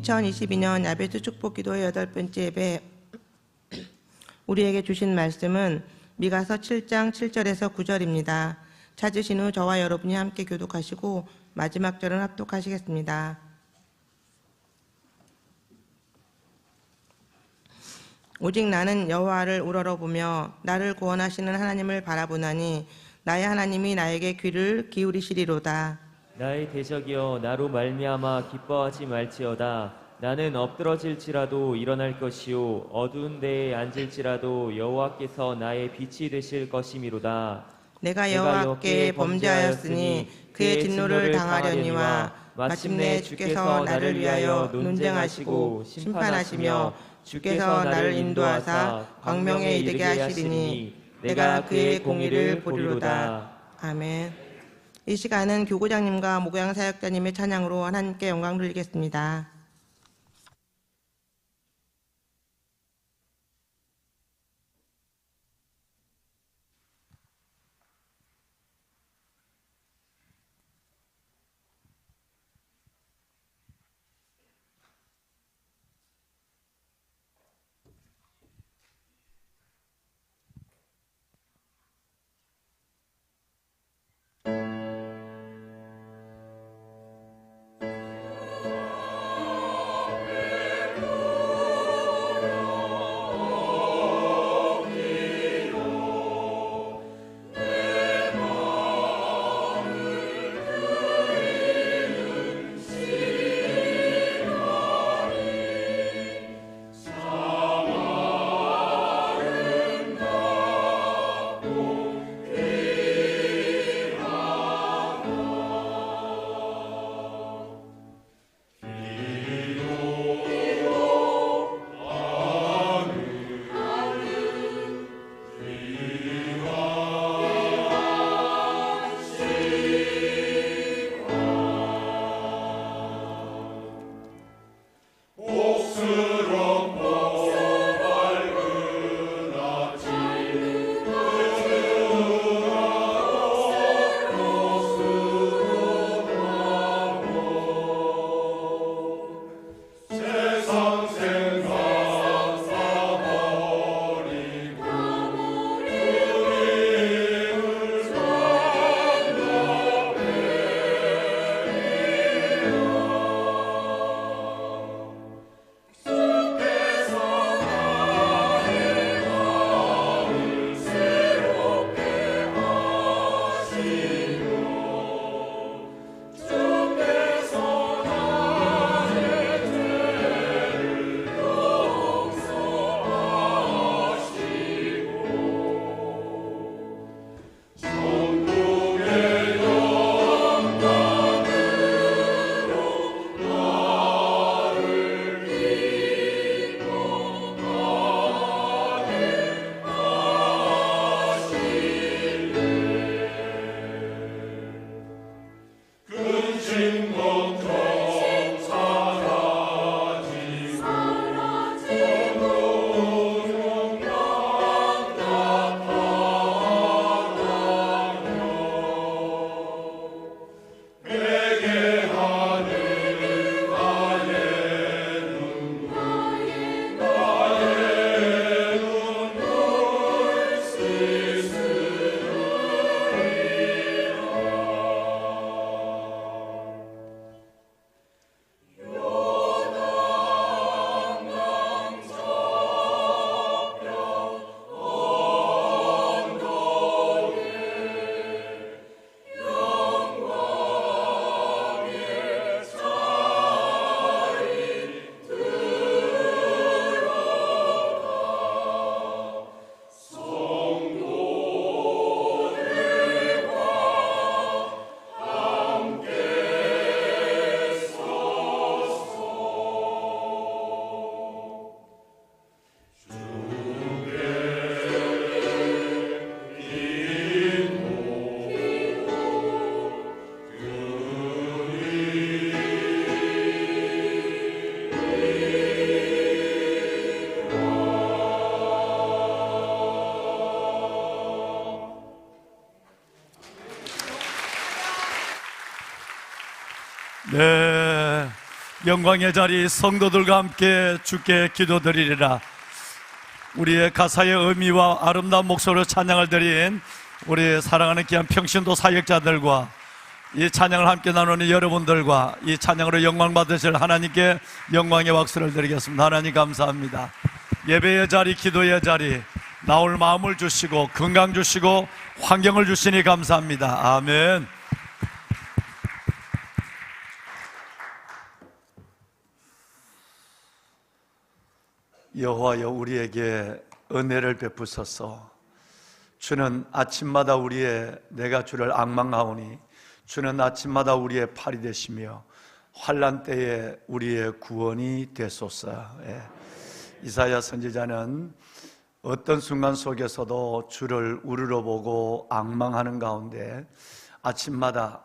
2022년 야베스 축복기도회 8번째 예배, 우리에게 주신 말씀은 미가서 7장 7절에서 9절입니다. 찾으신 후 저와 여러분이 함께 교독하시고 마지막 절은 합독하시겠습니다. 오직 나는 여호와를 우러러보며 나를 구원하시는 하나님을 바라보나니 나의 하나님이 나에게 귀를 기울이시리로다. 나의 대적이여 나로 말미암아 기뻐하지 말지어다. 나는 엎드러질지라도 일어날 것이요 어두운 데에 앉을지라도 여호와께서 나의 빛이 되실 것이미로다. 내가 여호와께 범죄하였으니 그의 진노를 당하려니와 마침내 주께서 나를 위하여 논쟁하시고 심판하시며 주께서 나를 인도하사 광명에 이르게 하시리니 내가 그의 공의를 보리로다. 아멘. 이 시간은 교구장님과 목양 사역자님의 찬양으로 하나님께 영광 돌리겠습니다. 네, 영광의 자리 성도들과 함께 주께 기도드리리라. 우리의 가사의 의미와 아름다운 목소리로 찬양을 드린 우리 사랑하는 귀한 평신도 사역자들과 이 찬양을 함께 나누는 여러분들과 이 찬양으로 영광 받으실 하나님께 영광의 박수를 드리겠습니다. 하나님 감사합니다. 예배의 자리, 기도의 자리, 나올 마음을 주시고 건강 주시고 환경을 주시니 감사합니다. 아멘. 여호와여, 우리에게 은혜를 베푸소서. 주는 아침마다 내가 주를 앙망하오니 주는 아침마다 우리의 팔이 되시며 환난 때에 우리의 구원이 되소서. 이사야 선지자는 어떤 순간 속에서도 주를 우러러보고 앙망하는 가운데 아침마다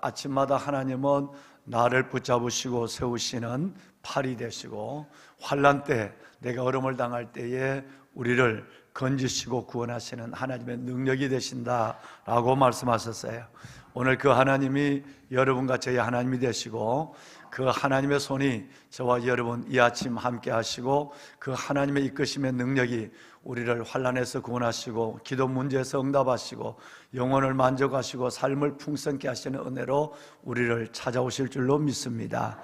하나님은 나를 붙잡으시고 세우시는 팔이 되시고 환난 때, 내가 어려움을 당할 때에 우리를 건지시고 구원하시는 하나님의 능력이 되신다라고 말씀하셨어요. 오늘 그 하나님이 여러분과 저희 하나님이 되시고 그 하나님의 손이 저와 여러분 이 아침 함께 하시고 그 하나님의 이끄심의 능력이 우리를 환난에서 구원하시고 기도 문제에서 응답하시고 영혼을 만족하시고 삶을 풍성케 하시는 은혜로 우리를 찾아오실 줄로 믿습니다.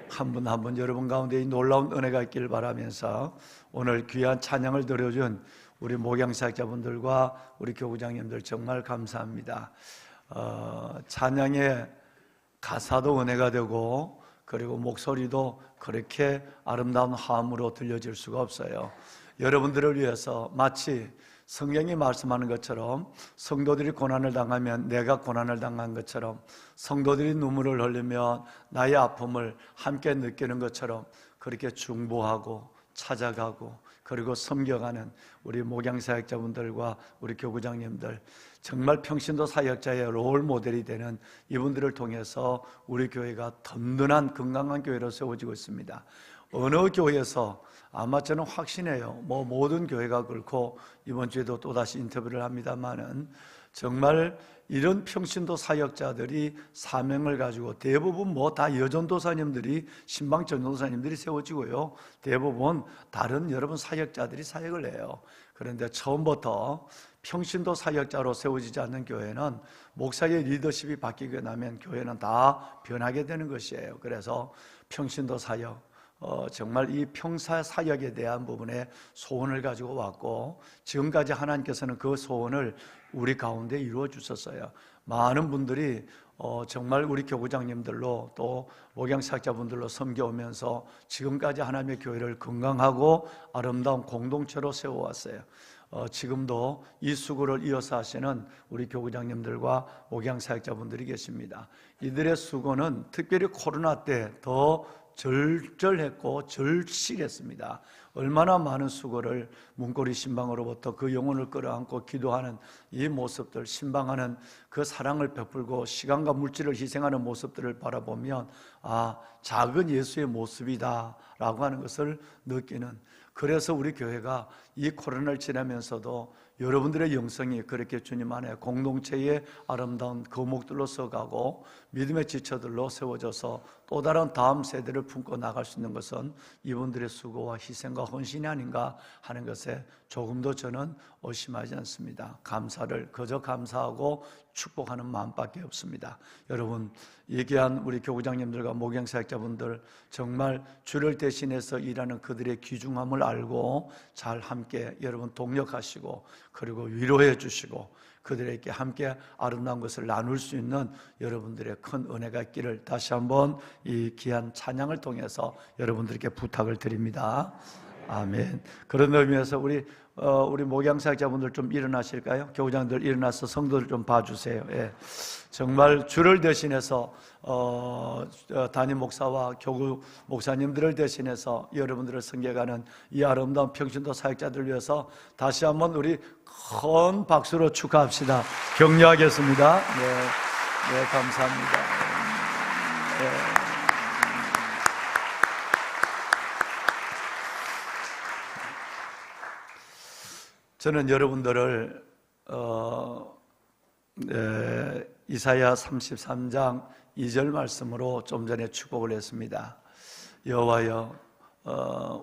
한 분 한 분 여러분 가운데 이 놀라운 은혜가 있길 바라면서 오늘 귀한 찬양을 드려준 우리 목양사역자분들과 우리 교구장님들 정말 감사합니다. 찬양의 가사도 은혜가 되고 그리고 목소리도 그렇게 아름다운 화음으로 들려질 수가 없어요. 여러분들을 위해서 마치 성경이 말씀하는 것처럼 성도들이 고난을 당하면 내가 고난을 당한 것처럼 성도들이 눈물을 흘리면 나의 아픔을 함께 느끼는 것처럼 그렇게 중보하고 찾아가고 그리고 섬겨가는 우리 목양사역자분들과 우리 교구장님들, 정말 평신도 사역자의 롤 모델이 되는 이분들을 통해서 우리 교회가 든든한 건강한 교회로 세워지고 있습니다. 어느 교회에서 아마 저는 확신해요. 모든 교회가 그렇고 이번 주에도 또다시 인터뷰를 합니다만은 정말 이런 평신도 사역자들이 사명을 가지고 대부분 다 여전도사님들이 신방 전도사님들이 세워지고요. 대부분 다른 여러분 사역자들이 사역을 해요. 그런데 처음부터 평신도 사역자로 세워지지 않는 교회는 목사의 리더십이 바뀌게 나면 교회는 다 변하게 되는 것이에요. 그래서 평신도 사역, 정말 이 평사 사역에 대한 부분에 소원을 가지고 왔고 지금까지 하나님께서는 그 소원을 우리 가운데 이루어 주셨어요. 많은 분들이 정말 우리 교구장님들로 또 목양사역자분들로 섬겨오면서 지금까지 하나님의 교회를 건강하고 아름다운 공동체로 세워왔어요. 지금도 이 수고를 이어서 하시는 우리 교구장님들과 목양사역자분들이 계십니다. 이들의 수고는 특별히 코로나 때 더 절절했고 절실했습니다. 얼마나 많은 수고를 문고리 신방으로부터 그 영혼을 끌어안고 기도하는 이 모습들, 신방하는 그 사랑을 베풀고 시간과 물질을 희생하는 모습들을 바라보면 작은 예수의 모습이다 라고 하는 것을 느끼는, 그래서 우리 교회가 이 코로나를 지나면서도 여러분들의 영성이 그렇게 주님 안에 공동체의 아름다운 거목들로 서가고 믿음의 지처들로 세워져서 또 다른 다음 세대를 품고 나갈 수 있는 것은 이분들의 수고와 희생과 헌신이 아닌가 하는 것에 조금도 저는 의심하지 않습니다. 감사를 그저 감사하고 축복하는 마음밖에 없습니다. 여러분, 얘기한 우리 교구장님들과 목양사역자분들 정말 주를 대신해서 일하는 그들의 귀중함을 알고 잘 함께 여러분 동력하시고 그리고 위로해 주시고 그들에게 함께 아름다운 것을 나눌 수 있는 여러분들의 큰 은혜가 있기를 다시 한번 이 귀한 찬양을 통해서 여러분들께 부탁을 드립니다. 아멘. 그런 의미에서 우리 목양사역자분들 좀 일어나실까요? 교우장들 일어나서 성도들 좀 봐주세요. 예. 정말 주를 대신해서 담임 목사와 교구 목사님들을 대신해서 여러분들을 섬겨가는 이 아름다운 평신도 사역자들을 위해서 다시 한번 우리 큰 박수로 축하합시다. 격려하겠습니다. 네, 감사합니다. 네. 저는 여러분들을 이사야 33장 2절 말씀으로 좀 전에 축복을 했습니다. 여호와여,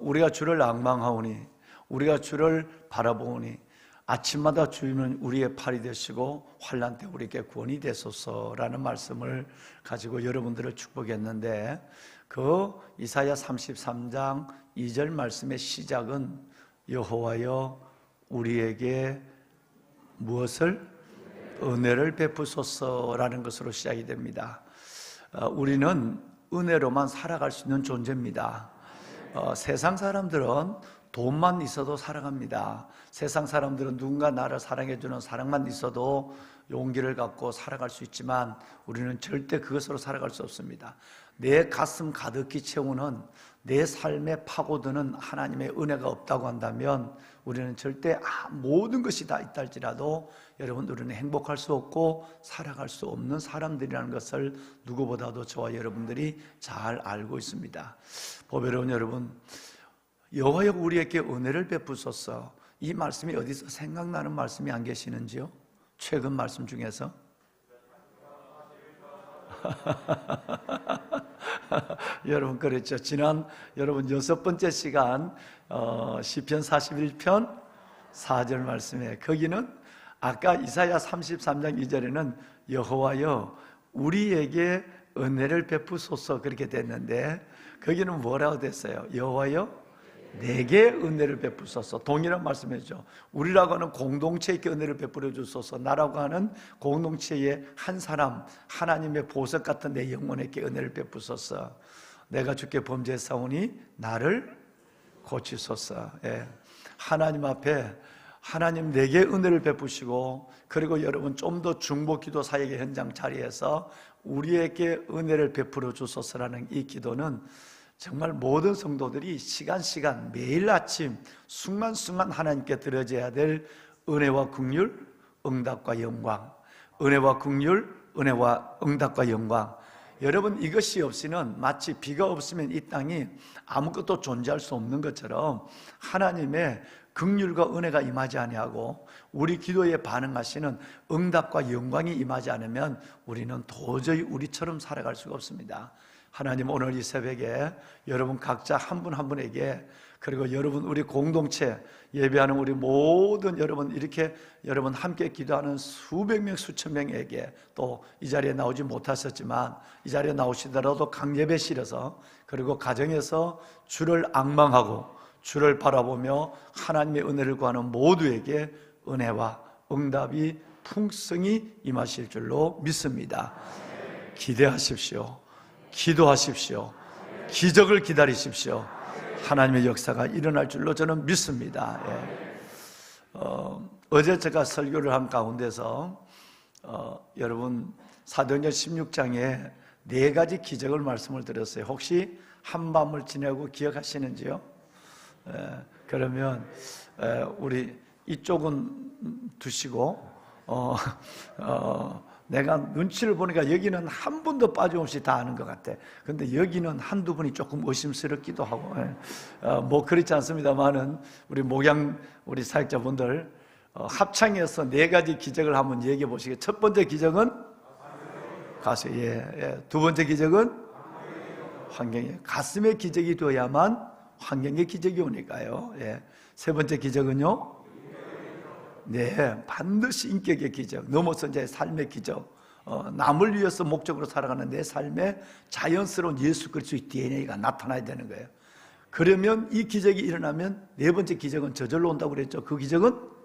우리가 주를 앙망하오니, 우리가 주를 바라보오니, 아침마다 주님은 우리의 팔이 되시고 환난 때 우리에게 구원이 되소서라는 말씀을 가지고 여러분들을 축복했는데, 그 이사야 33장 2절 말씀의 시작은 여호와여 우리에게 무엇을? 은혜를 베푸소서라는 것으로 시작이 됩니다. 우리는 은혜로만 살아갈 수 있는 존재입니다. 세상 사람들은 돈만 있어도 살아갑니다. 세상 사람들은 누군가 나를 사랑해주는 사랑만 있어도 용기를 갖고 살아갈 수 있지만 우리는 절대 그것으로 살아갈 수 없습니다. 내 가슴 가득히 채우는, 내 삶에 파고드는 하나님의 은혜가 없다고 한다면 우리는 절대 모든 것이 다 있다 할지라도 여러분, 우리는 행복할 수 없고 살아갈 수 없는 사람들이라는 것을 누구보다도 저와 여러분들이 잘 알고 있습니다. 보배로운 여러분, 여호와여 우리에게 은혜를 베푸소서, 이 말씀이 어디서 생각나는 말씀이 안 계시는지요? 최근 말씀 중에서 여러분, 그랬죠. 지난 여러분 6번째 시간 시편 41편 4절 말씀에, 거기는 아까 이사야 33장 2절에는 여호와여 우리에게 은혜를 베푸소서 그렇게 됐는데, 거기는 뭐라고 됐어요? 여호와여 내게 은혜를 베푸소서. 동일한 말씀이죠. 우리라고 하는 공동체에게 은혜를 베풀어 주소서. 나라고 하는 공동체의 한 사람, 하나님의 보석 같은 내 영혼에게 은혜를 베푸소서. 내가 주께 범죄했사오니 나를 고치소서. 예. 하나님 앞에 하나님 내게 은혜를 베푸시고, 그리고 여러분 좀 더 중보 기도 사역의 현장 자리에서 우리에게 은혜를 베풀어 주소서라는 이 기도는 정말 모든 성도들이 시간 매일 아침 순간순간 하나님께 드려져야 될 은혜와 긍휼, 응답과 영광, 은혜와 긍휼, 은혜와 응답과 영광. 여러분, 이것이 없이는 마치 비가 없으면 이 땅이 아무것도 존재할 수 없는 것처럼 하나님의 긍휼과 은혜가 임하지 아니하고 우리 기도에 반응하시는 응답과 영광이 임하지 않으면 우리는 도저히 우리처럼 살아갈 수가 없습니다. 하나님, 오늘 이 새벽에 여러분 각자 한 분 한 분에게, 그리고 여러분 우리 공동체 예배하는 우리 모든 여러분, 이렇게 여러분 함께 기도하는 수백 명 수천 명에게, 또 이 자리에 나오지 못하셨지만 이 자리에 나오시더라도 강예배실에서, 그리고 가정에서 주를 앙망하고 주를 바라보며 하나님의 은혜를 구하는 모두에게 은혜와 응답이 풍성히 임하실 줄로 믿습니다. 기대하십시오. 기도하십시오. 기적을 기다리십시오. 하나님의 역사가 일어날 줄로 저는 믿습니다. 예. 어제 제가 설교를 한 가운데서 여러분 사도행전 16장에 4가지 기적을 말씀을 드렸어요. 혹시 한밤을 지내고 기억하시는지요? 그러면 우리 이쪽은 두시고 내가 눈치를 보니까 여기는 한 분도 빠짐없이 다 아는 것 같아. 근데 여기는 한두 분이 조금 의심스럽기도 하고, 뭐 그렇지 않습니다만은 우리 목양 우리 사역자분들 합창해서 4가지 기적을 한번 얘기해 보시겠어요? 첫 번째 기적은 가수, 두 번째 기적은 환경에, 가슴의 기적이 되어야만 환경의 기적이 오니까요. 세 번째 기적은요, 네, 반드시 인격의 기적, 넘어서 이제 삶의 기적, 남을 위해서 목적으로 살아가는 내 삶에 자연스러운 예수 그리스도의 DNA가 나타나야 되는 거예요. 그러면 이 기적이 일어나면 4번째 기적은 저절로 온다고 그랬죠. 그 기적은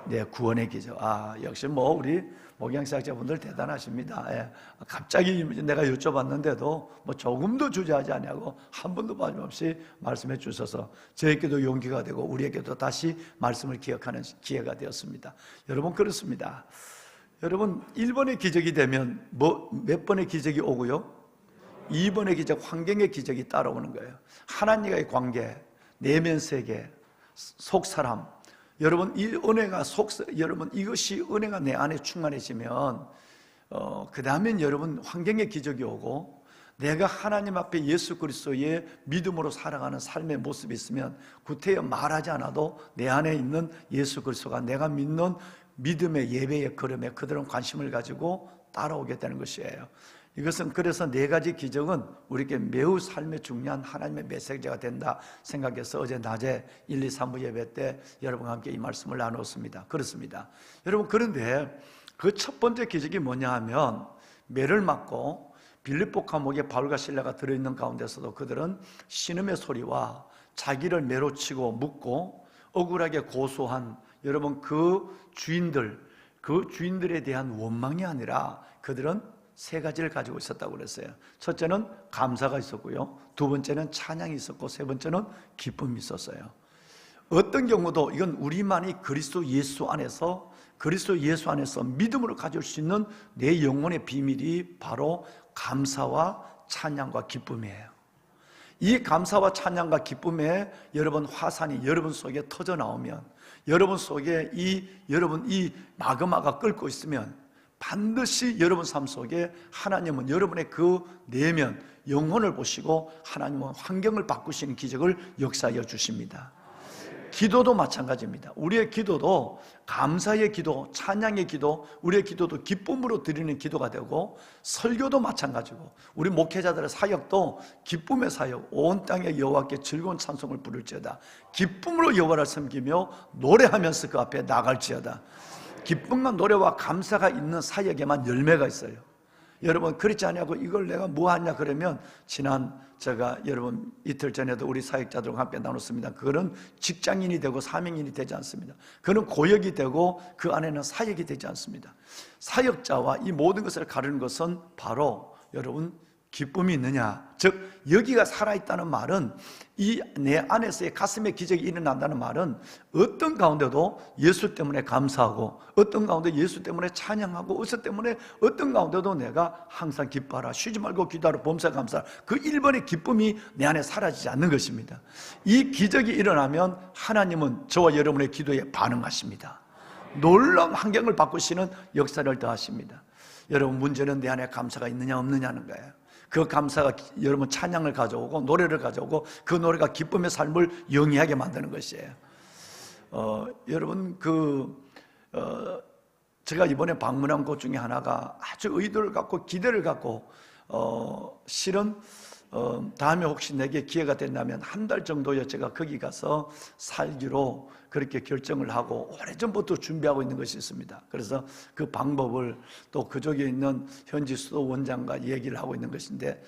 네, 구원의 기적. 역시 뭐 우리 목양사역자분들 대단하십니다. 갑자기 내가 여쭤봤는데도 뭐 조금도 주저하지 아니하고 한 번도 빠짐없이 말씀해 주셔서 저에게도 용기가 되고 우리에게도 다시 말씀을 기억하는 기회가 되었습니다. 여러분, 그렇습니다. 여러분, 1번의 기적이 되면 몇 번의 기적이 오고요? 2번의 기적, 환경의 기적이 따라오는 거예요. 하나님과의 관계, 내면 세계, 속사람. 여러분, 이 은혜가 여러분, 이것이 은혜가 내 안에 충만해지면 그 다음엔 여러분 환경의 기적이 오고, 내가 하나님 앞에 예수 그리스도의 믿음으로 살아가는 삶의 모습이 있으면 구태여 말하지 않아도 내 안에 있는 예수 그리스도가 내가 믿는 믿음의 예배의 걸음에 그들은 관심을 가지고 따라오게 되는 것이에요. 이것은 그래서 네 가지 기적은 우리에게 매우 삶에 중요한 하나님의 메시지가 된다 생각해서 어제 낮에 1, 2, 3부 예배 때 여러분과 함께 이 말씀을 나눴습니다. 그렇습니다. 여러분, 그런데 그 첫 번째 기적이 뭐냐 하면 매를 맞고 빌립보 감옥에 바울과 실라가 들어있는 가운데서도 그들은 신음의 소리와 자기를 매로 치고 묶고 억울하게 고소한 여러분 그 주인들에 대한 원망이 아니라 그들은 세 가지를 가지고 있었다고 그랬어요. 첫째는 감사가 있었고요, 두 번째는 찬양이 있었고, 세 번째는 기쁨이 있었어요. 어떤 경우도 이건 우리만이 그리스도 예수 안에서 믿음으로 가질 수 있는 내 영혼의 비밀이 바로 감사와 찬양과 기쁨이에요. 이 감사와 찬양과 기쁨에 여러분 화산이 여러분 속에 터져 나오면, 여러분 속에 이 마그마가 끓고 있으면 반드시 여러분 삶 속에 하나님은 여러분의 그 내면 영혼을 보시고 하나님은 환경을 바꾸시는 기적을 역사하여 주십니다. 기도도 마찬가지입니다. 우리의 기도도 감사의 기도, 찬양의 기도, 우리의 기도도 기쁨으로 드리는 기도가 되고, 설교도 마찬가지고, 우리 목회자들의 사역도 기쁨의 사역, 온 땅에 여호와께 즐거운 찬송을 부를지어다. 기쁨으로 여호와를 섬기며 노래하면서 그 앞에 나갈지어다. 기쁨과 노래와 감사가 있는 사역에만 열매가 있어요. 여러분, 그렇지 않냐고 이걸 내가 뭐 하냐 그러면, 제가 여러분 이틀 전에도 우리 사역자들과 함께 나눴습니다. 그거는 직장인이 되고 사명인이 되지 않습니다. 그는 고역이 되고 그 안에는 사역이 되지 않습니다. 사역자와 이 모든 것을 가르는 것은 바로 여러분 기쁨이 있느냐, 즉 여기가 살아있다는 말은, 이 내 안에서의 가슴에 기적이 일어난다는 말은 어떤 가운데도 예수 때문에 감사하고, 어떤 가운데 예수 때문에 찬양하고, 어떤 가운데도 내가 항상 기뻐하라, 쉬지 말고 기도하라, 범사 감사하라, 그 1번의 기쁨이 내 안에 사라지지 않는 것입니다. 이 기적이 일어나면 하나님은 저와 여러분의 기도에 반응하십니다. 놀라운 환경을 바꾸시는 역사를 더하십니다. 여러분, 문제는 내 안에 감사가 있느냐 없느냐는 거예요. 그 감사가 여러분 찬양을 가져오고 노래를 가져오고, 그 노래가 기쁨의 삶을 영위하게 만드는 것이에요. 여러분 제가 이번에 방문한 곳 중에 하나가 아주 의도를 갖고 기대를 갖고, 실은 다음에 혹시 내게 기회가 된다면 한 달 정도요 제가 거기 가서 살기로 그렇게 결정을 하고 오래전부터 준비하고 있는 것이 있습니다. 그래서 그 방법을 또 그쪽에 있는 현지 수도 원장과 얘기를 하고 있는 것인데,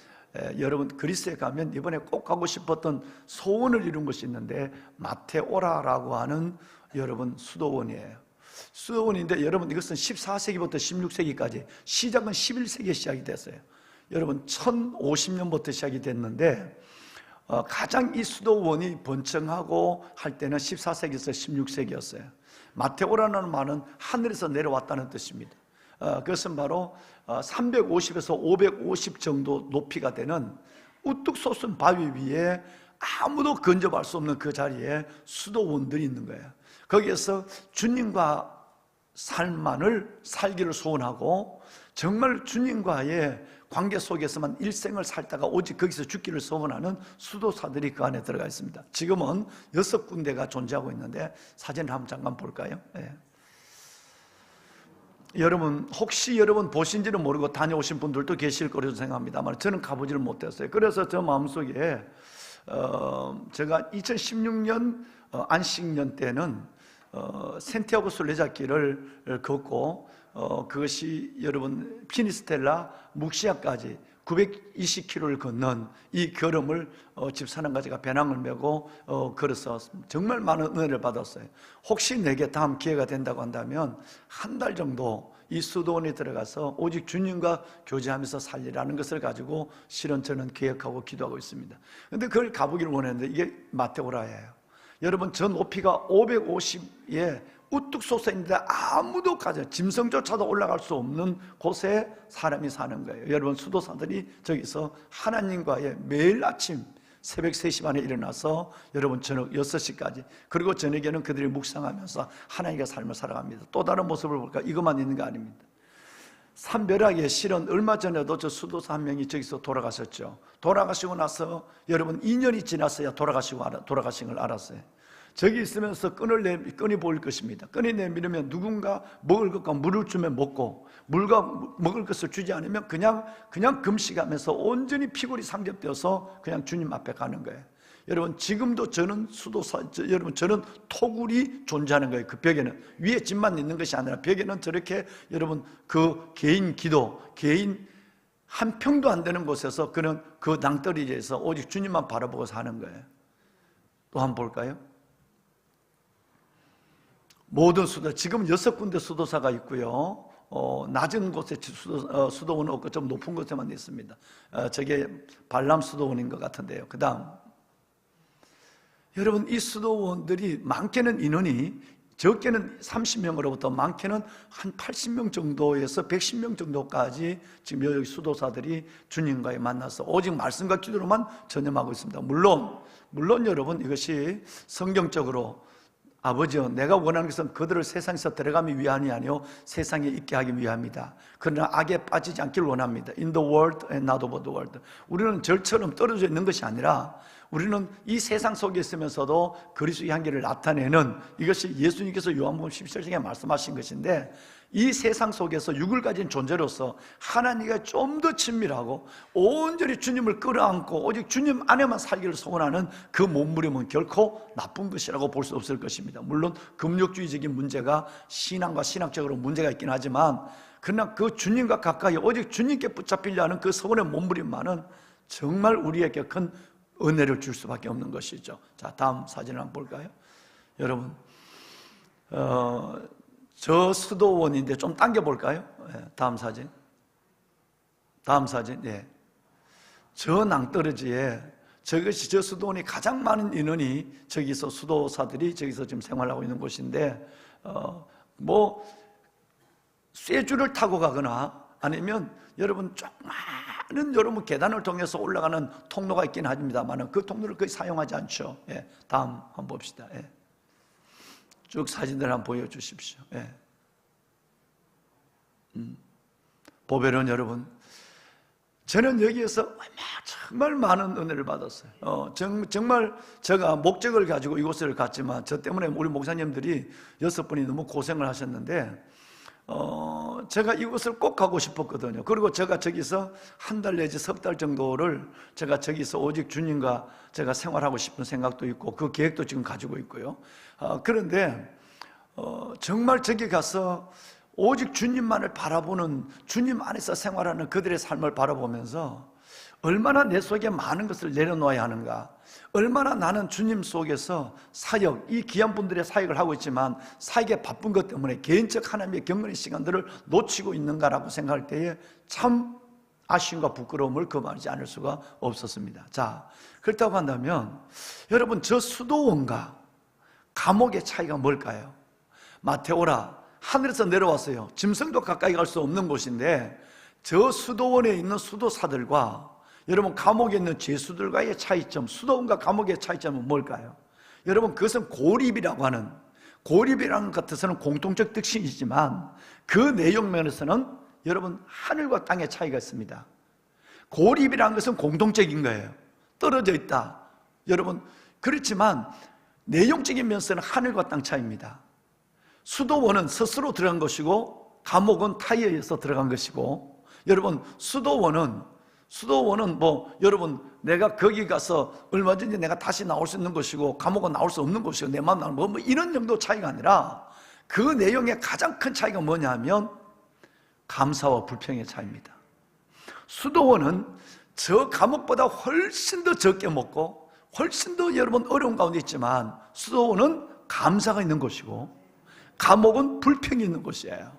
여러분 그리스에 가면 이번에 꼭 가고 싶었던 소원을 이룬 것이 있는데, 마테오라라고 하는 여러분 수도원이에요. 수도원인데 여러분 이것은 14세기부터 16세기까지, 시작은 11세기에 시작이 됐어요. 여러분 1050년부터 시작이 됐는데, 가장 이 수도원이 번창하고 할 때는 14세기에서 16세기였어요. 마테오라는 말은 하늘에서 내려왔다는 뜻입니다. 그것은 바로 350에서 550 정도 높이가 되는 우뚝 솟은 바위 위에 아무도 근접할 수 없는 그 자리에 수도원들이 있는 거예요. 거기에서 주님과 삶만을 살기를 소원하고, 정말 주님과의 관계 속에서만 일생을 살다가 오직 거기서 죽기를 소원하는 수도사들이 그 안에 들어가 있습니다. 지금은 6군데가 존재하고 있는데 사진을 한번 잠깐 볼까요? 네. 여러분 혹시 여러분 보신지는 모르고 다녀오신 분들도 계실 거라고 생각합니다만, 저는 가보지를 못했어요. 그래서 저 마음속에 제가 2016년 안식년 때는 산티아고 순례자길을 걷고, 그것이 여러분 피니스텔라 묵시아까지 920km를 걷는 이 걸음을 집사람과 제가 배낭을 메고 걸어서 정말 많은 은혜를 받았어요. 혹시 내게 다음 기회가 된다고 한다면 한 달 정도 이 수도원에 들어가서 오직 주님과 교제하면서 살리라는 것을 가지고 실은 저는 계획하고 기도하고 있습니다. 그런데 그걸 가보기를 원했는데 이게 마테오라예요. 여러분 저 높이가 550에 우뚝 솟아있는데 아무도 짐승조차도 올라갈 수 없는 곳에 사람이 사는 거예요. 여러분 수도사들이 저기서 하나님과의 매일 아침 새벽 3시 반에 일어나서 여러분 저녁 6시까지, 그리고 저녁에는 그들이 묵상하면서 하나님과 삶을 살아갑니다. 또 다른 모습을 볼까? 이것만 있는 거 아닙니다. 산벼락에 실은 얼마 전에도 저 수도사 한 명이 저기서 돌아가셨죠. 돌아가시고 나서 여러분 2년이 지났어야 돌아가신 걸 알았어요. 저기 있으면서 끈이 보일 것입니다. 끈이 내밀으면 누군가 먹을 것과 물을 주면 먹고, 물과 먹을 것을 주지 않으면 그냥 금식하면서 온전히 피골이 상접되어서 그냥 주님 앞에 가는 거예요. 여러분, 지금도 저는 여러분, 저는 토굴이 존재하는 거예요. 그 벽에는 위에 집만 있는 것이 아니라 벽에는 저렇게 여러분 그 개인 기도, 개인 한 평도 안 되는 곳에서 그는 그 낭떠러지에서 오직 주님만 바라보고 사는 거예요. 또 한번 볼까요? 모든 수도, 지금 6군데 수도사가 있고요. 낮은 곳에 수도원은 없고 좀 높은 곳에만 있습니다. 저게 발람 수도원인 것 같은데요. 그 다음, 여러분, 이 수도원들이 많게는 인원이, 적게는 30명으로부터 많게는 한 80명 정도에서 110명 정도까지 지금 여기 수도사들이 주님과의 만나서 오직 말씀과 기도로만 전념하고 있습니다. 물론 여러분, 이것이 성경적으로 아버지여, 내가 원하는 것은 그들을 세상에서 데려가기 위함이 아니요 세상에 있게 하기 위함이다. 그러나 악에 빠지지 않기를 원합니다. In the world and not of the world. 우리는 절처럼 떨어져 있는 것이 아니라 우리는 이 세상 속에 있으면서도 그리스도의 향기를 나타내는, 이것이 예수님께서 요한복음 17장에 말씀하신 것인데, 이 세상 속에서 육을 가진 존재로서 하나님과 좀 더 친밀하고 온전히 주님을 끌어안고 오직 주님 안에만 살기를 소원하는 그 몸부림은 결코 나쁜 것이라고 볼 수 없을 것입니다. 물론 금욕주의적인 문제가 신앙과 신학적으로 문제가 있긴 하지만, 그러나 그 주님과 가까이 오직 주님께 붙잡히려 하는 그 소원의 몸부림만은 정말 우리에게 큰 은혜를 줄 수밖에 없는 것이죠. 자, 다음 사진을 한번 볼까요? 여러분, 저 수도원인데 좀 당겨볼까요? 다음 사진. 예. 저 낭떠러지에 저것이, 저 수도원이 가장 많은 인원이 저기서 수도사들이 저기서 지금 생활하고 있는 곳인데, 쇠줄을 타고 가거나 아니면 여러분 많은 여러분 계단을 통해서 올라가는 통로가 있긴 합니다만 그 통로를 거의 사용하지 않죠. 예. 다음 한번 봅시다. 예. 쭉 사진들 한번 보여주십시오. 예. 보배로운 여러분, 저는 여기에서 정말 많은 은혜를 받았어요. 정말 제가 목적을 가지고 이곳을 갔지만 저 때문에 우리 목사님들이 6분이 너무 고생을 하셨는데, 제가 이곳을 꼭 가고 싶었거든요. 그리고 제가 저기서 한 달 내지 석 달 정도를 제가 저기서 오직 주님과 제가 생활하고 싶은 생각도 있고 그 계획도 지금 가지고 있고요. 그런데 정말 저기 가서 오직 주님만을 바라보는, 주님 안에서 생활하는 그들의 삶을 바라보면서 얼마나 내 속에 많은 것을 내려놓아야 하는가, 얼마나 나는 주님 속에서 사역, 이 귀한 분들의 사역을 하고 있지만 사역에 바쁜 것 때문에 개인적 하나님의 경건의 시간들을 놓치고 있는가라고 생각할 때에 참 아쉬움과 부끄러움을 금하지 않을 수가 없었습니다. 자, 그렇다고 한다면 여러분, 저 수도원과 감옥의 차이가 뭘까요? 마테오라, 하늘에서 내려왔어요. 짐승도 가까이 갈 수 없는 곳인데 저 수도원에 있는 수도사들과 여러분 감옥에 있는 죄수들과의 차이점, 수도원과 감옥의 차이점은 뭘까요? 여러분, 그것은 고립이라고 하는, 고립이라는 것 같아서는 공통적 특징이지만 그 내용 면에서는 여러분 하늘과 땅의 차이가 있습니다. 고립이라는 것은 공통적인 거예요. 떨어져 있다. 여러분, 그렇지만 내용적인 면에서는 하늘과 땅 차이입니다. 수도원은 스스로 들어간 것이고 감옥은 타이에 의해서 들어간 것이고, 여러분 수도원은 여러분 내가 거기 가서 얼마든지 내가 다시 나올 수 있는 것이고 감옥은 나올 수 없는 것이고 내 마음 나는 뭐 이런 정도 차이가 아니라 그 내용의 가장 큰 차이가 뭐냐면 감사와 불평의 차이입니다. 수도원은 저 감옥보다 훨씬 더 적게 먹고 훨씬 더 여러분 어려운 가운데 있지만 수도원은 감사가 있는 것이고 감옥은 불평이 있는 곳이에요.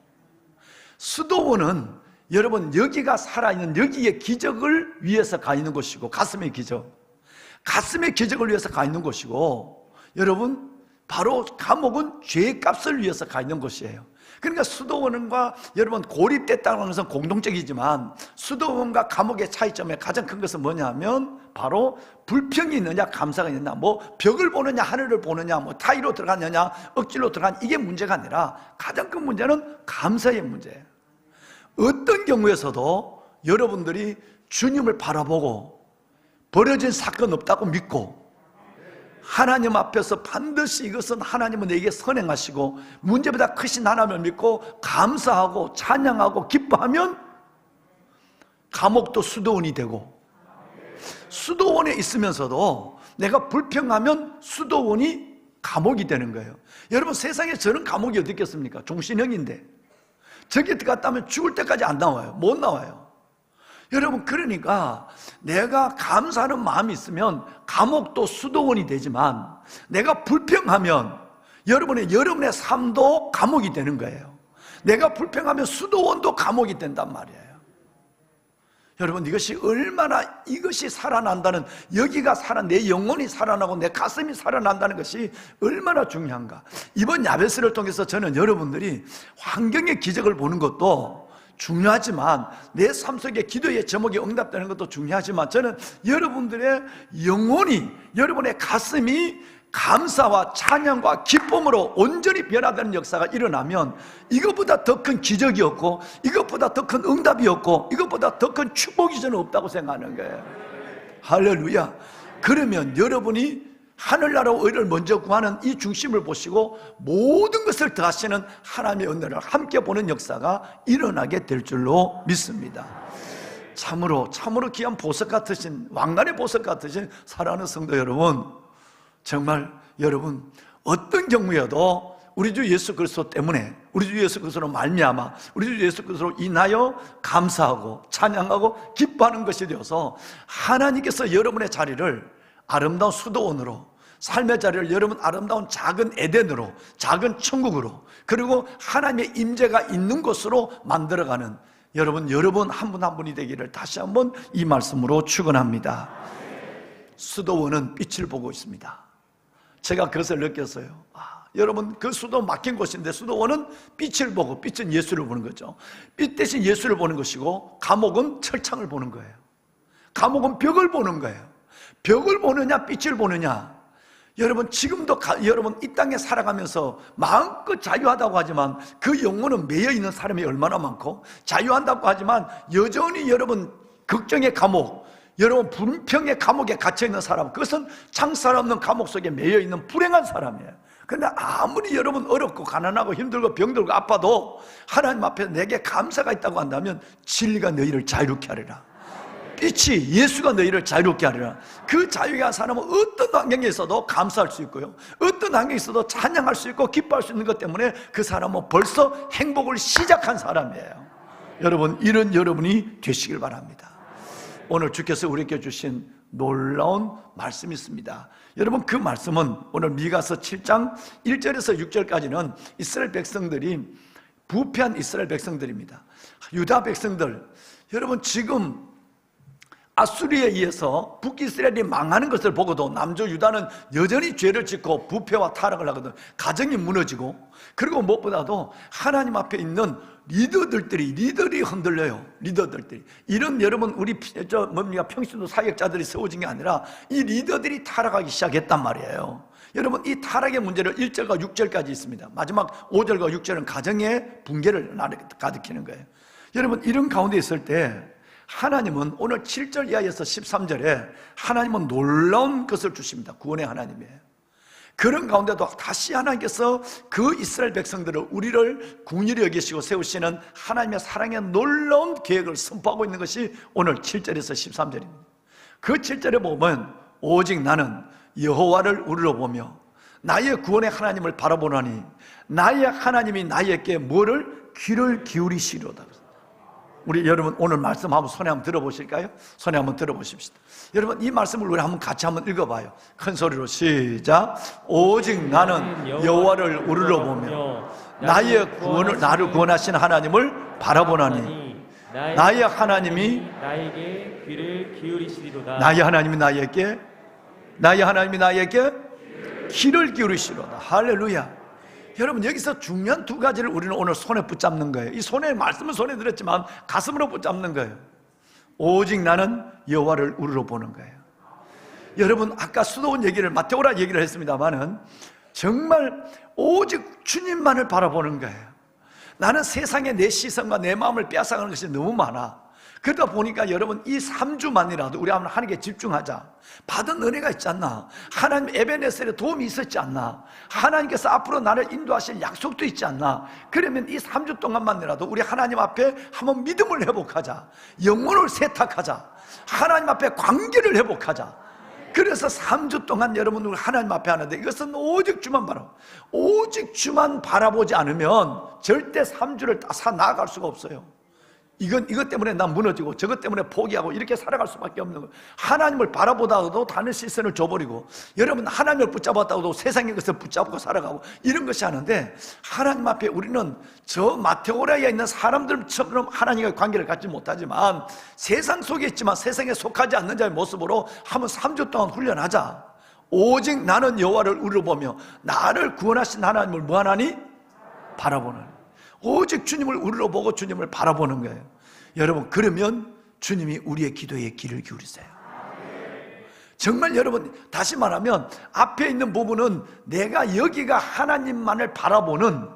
수도원은 여러분 여기가 살아있는, 여기에 기적을 위해서 가 있는 곳이고, 가슴의 기적을 위해서 가 있는 곳이고, 여러분 바로 감옥은 죄의 값을 위해서 가 있는 곳이에요. 그러니까 수도원과 여러분 고립됐다는 것은 공동적이지만 수도원과 감옥의 차이점의 가장 큰 것은 뭐냐면 바로 불평이 있느냐 감사가 있느냐, 벽을 보느냐 하늘을 보느냐, 타이로 들어가느냐 억지로 들어가느냐, 이게 문제가 아니라 가장 큰 문제는 감사의 문제예요. 어떤 경우에서도 여러분들이 주님을 바라보고 버려진 사건 없다고 믿고 하나님 앞에서 반드시 이것은 하나님은 내게 선행하시고 문제보다 크신 하나님을 믿고 감사하고 찬양하고 기뻐하면 감옥도 수도원이 되고, 수도원에 있으면서도 내가 불평하면 수도원이 감옥이 되는 거예요. 여러분, 세상에 저런 감옥이 어디 있겠습니까? 종신형인데 저기 들어갔다면 죽을 때까지 안 나와요. 못 나와요. 여러분, 그러니까 내가 감사하는 마음이 있으면 감옥도 수도원이 되지만, 내가 불평하면 여러분의 삶도 감옥이 되는 거예요. 내가 불평하면 수도원도 감옥이 된단 말이에요. 여러분, 이것이 살아난다는, 여기가 내 영혼이 살아나고 내 가슴이 살아난다는 것이 얼마나 중요한가. 이번 야베스를 통해서 저는 여러분들이 환경의 기적을 보는 것도 중요하지만, 내 삶 속에 기도의 제목이 응답되는 것도 중요하지만, 저는 여러분들의 영혼이, 여러분의 가슴이 감사와 찬양과 기쁨으로 온전히 변화되는 역사가 일어나면 이것보다 더 큰 기적이 없고, 이것보다 더 큰 응답이 없고, 이것보다 더 큰 축복이 저는 없다고 생각하는 거예요. 할렐루야. 그러면 여러분이 하늘나라와 의를 먼저 구하는 이 중심을 보시고 모든 것을 더하시는 하나님의 은혜를 함께 보는 역사가 일어나게 될 줄로 믿습니다. 참으로 귀한 보석 같으신, 왕관의 보석 같으신 사랑하는 성도 여러분, 정말 여러분, 어떤 경우여도 우리 주 예수 그리스도 때문에, 우리 주 예수 그리스도로 말미암아, 우리 주 예수 그리스도로 인하여 감사하고 찬양하고 기뻐하는 것이 되어서 하나님께서 여러분의 자리를 아름다운 수도원으로, 삶의 자리를 여러분 아름다운 작은 에덴으로, 작은 천국으로, 그리고 하나님의 임재가 있는 곳으로 만들어가는 여러분 한 분 한 분이 되기를 다시 한번 이 말씀으로 축원합니다. 수도원은 빛을 보고 있습니다. 제가 그것을 느꼈어요. 여러분, 그 수도 막힌 곳인데 수도원은 빛을 보고, 빛은 예수를 보는 거죠. 빛 대신 예수를 보는 것이고, 감옥은 철창을 보는 거예요. 감옥은 벽을 보는 거예요. 벽을 보느냐 빛을 보느냐. 여러분, 지금도 여러분 이 땅에 살아가면서 마음껏 자유하다고 하지만 그 영혼은 매여 있는 사람이 얼마나 많고, 자유한다고 하지만 여전히 여러분 걱정의 감옥, 여러분 불평의 감옥에 갇혀있는 사람, 그것은 창살 없는 감옥 속에 매여있는 불행한 사람이에요. 그런데 아무리 여러분 어렵고 가난하고 힘들고 병들고 아파도 하나님 앞에 내게 감사가 있다고 한다면 진리가 너희를 자유롭게 하리라. 빛이, 예수가 너희를 자유롭게 하리라. 그 자유가 사람은 어떤 환경에 있어도 감사할 수 있고요, 어떤 환경에 있어도 찬양할 수 있고 기뻐할 수 있는 것 때문에 그 사람은 벌써 행복을 시작한 사람이에요. 여러분, 이런 여러분이 되시길 바랍니다. 오늘 주께서 우리에게 주신 놀라운 말씀이 있습니다. 여러분, 그 말씀은 오늘 미가서 7장 1절에서 6절까지는 이스라엘 백성들이, 부패한 이스라엘 백성들입니다. 유다 백성들, 여러분 지금 아수리에 의해서 북이스라엘이 망하는 것을 보고도 남조 유다는 여전히 죄를 짓고 부패와 타락을 하거든. 가정이 무너지고, 그리고 무엇보다도 하나님 앞에 있는 리더들이 흔들려요. 리더들이 이런, 여러분 우리 평신도 사역자들이 세워진 게 아니라 이 리더들이 타락하기 시작했단 말이에요. 여러분, 이 타락의 문제를 1절과 6절까지 있습니다. 마지막 5절과 6절은 가정의 붕괴를 가리키는 거예요. 여러분, 이런 가운데 있을 때 하나님은 오늘 7절 이하에서 13절에 하나님은 놀라운 것을 주십니다. 구원의 하나님이에요. 그런 가운데도 다시 하나님께서 그 이스라엘 백성들을, 우리를 긍휼히 여기시고 세우시는 하나님의 사랑의 놀라운 계획을 선포하고 있는 것이 오늘 7절에서 13절입니다. 그 7절에 보면 오직 나는 여호와를 우러러 보며 나의 구원의 하나님을 바라보나니 나의 하나님이 나에게 뭐를? 귀를 기울이시리로다. 우리 여러분 오늘 말씀 한번 손에 한번 들어보실까요? 손에 한번 들어보십시다. 여러분, 이 말씀을 우리 한번 같이 한번 읽어봐요. 큰 소리로 시작. 오직 나는 여호와를 우러러 보며 나를 구원하신 하나님을 바라보나니 나의 하나님이 나에게 귀를 기울이시리로다. 나의 하나님이 나에게 귀를 기울이시리로다. 할렐루야. 여러분, 여기서 중요한 두 가지를 우리는 오늘 손에 붙잡는 거예요. 이 손에, 말씀은 손에 들었지만 가슴으로 붙잡는 거예요. 오직 나는 여호와를 우러러 보는 거예요. 여러분, 아까 수도원 얘기를, 마테오라 얘기를 했습니다만은 정말 오직 주님만을 바라보는 거예요. 나는 세상에 내 시선과 내 마음을 빼앗아가는 것이 너무 많아. 그러다 보니까 여러분 이 3주만이라도 우리 한번 하나님께 집중하자. 받은 은혜가 있지 않나? 하나님 에베네셀의 도움이 있었지 않나? 하나님께서 앞으로 나를 인도하실 약속도 있지 않나? 그러면 이 3주 동안만이라도 우리 하나님 앞에 한번 믿음을 회복하자. 영혼을 세탁하자. 하나님 앞에 관계를 회복하자. 그래서 3주 동안 여러분 우리 하나님 앞에 하는데, 이것은 오직 주만 오직 주만 바라보지 않으면 절대 3주를 다 나아갈 수가 없어요. 이것 때문에 난 무너지고 저것 때문에 포기하고 이렇게 살아갈 수밖에 없는 거예요. 하나님을 바라보다가도 다른 시선을 줘버리고, 여러분 하나님을 붙잡았다고도 세상의 것을 붙잡고 살아가고 이런 것이 하는데, 하나님 앞에 우리는 저 마테오라에 있는 사람들처럼 하나님과의 관계를 갖지 못하지만 세상 속에 있지만 세상에 속하지 않는 자의 모습으로 한번 3주 동안 훈련하자. 오직 나는 여호와를 우러보며 나를 구원하신 하나님을 무한하니 바라보는, 오직 주님을 우러보고 주님을 바라보는 거예요. 여러분, 그러면 주님이 우리의 기도에 귀를 기울이세요. 정말 여러분, 다시 말하면 앞에 있는 부분은 내가 여기가 하나님만을 바라보는,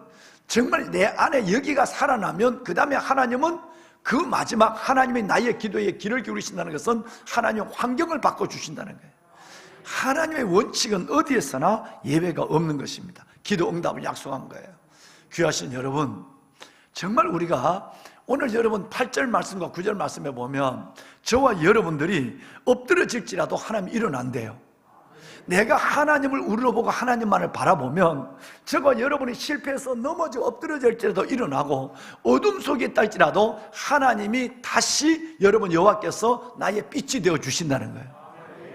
정말 내 안에 여기가 살아나면 그 다음에 하나님은 그 마지막 하나님이 나의 기도에 귀를 기울이신다는 것은 하나님 환경을 바꿔주신다는 거예요. 하나님의 원칙은 어디에서나 예외가 없는 것입니다. 기도 응답을 약속한 거예요. 귀하신 여러분, 정말 우리가 오늘 여러분 8절 말씀과 9절 말씀에 보면 저와 여러분들이 엎드러질지라도 하나님이 일어난대요. 내가 하나님을 우러보고 하나님만을 바라보면 저와 여러분이 실패해서 넘어져 엎드러질지라도 일어나고, 어둠 속에 있다 할지라도 하나님이 다시 여러분 여호와께서 나의 빛이 되어 주신다는 거예요.